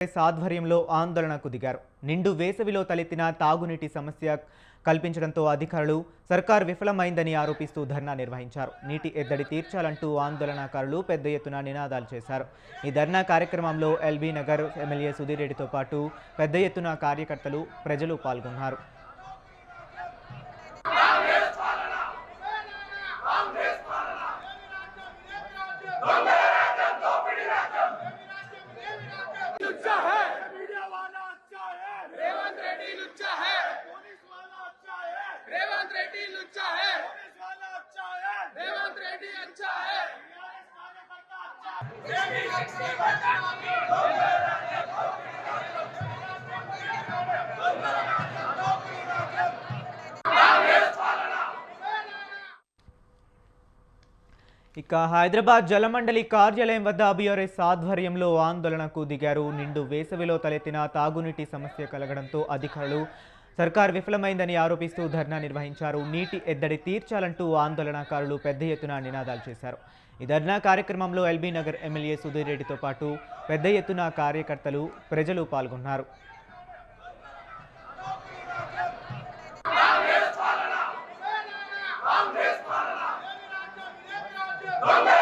ఆధ్వర్యంలో ఆందోళనకు దిగారు. నిండు వేసవిలో తలెత్తిన తాగునీటి సమస్య కల్పించడంతో అధికారులు సర్కార్ విఫలమైందని ఆరోపిస్తూ ధర్నా నిర్వహించారు. నీటి ఎద్దడి తీర్చాలంటూ ఆందోళనకారులు పెద్ద ఎత్తున నినాదాలు చేశారు. ఈ ధర్నా కార్యక్రమంలో ఎల్బీ నగర్ ఎమ్మెల్యే సుధీర్ రెడ్డితో పాటు పెద్ద ఎత్తున కార్యకర్తలు, ప్రజలు పాల్గొన్నారు. ఇక హైదరాబాద్ జలమండలి కార్యాలయం వద్ద బీఆర్ఎస్ ఆధ్వర్యంలో ఆందోళనకు దిగారు. నిండు వేసవిలో తలెత్తిన తాగునీటి సమస్య కలగడంతో అధికారులు సర్కార్ విఫలమైందని ఆరోపిస్తూ ధర్నా నిర్వహించారు. నీటి ఎద్దడి తీర్చాలంటూ ఆందోళనకారులు పెద్ద ఎత్తున నినాదాలు చేశారు. ఈ ధర్నా కార్యక్రమంలో ఎల్బీ నగర్ ఎమ్మెల్యే సుధీర్ రెడ్డితో పాటు పెద్ద ఎత్తున కార్యకర్తలు, ప్రజలు పాల్గొన్నారు. Amen.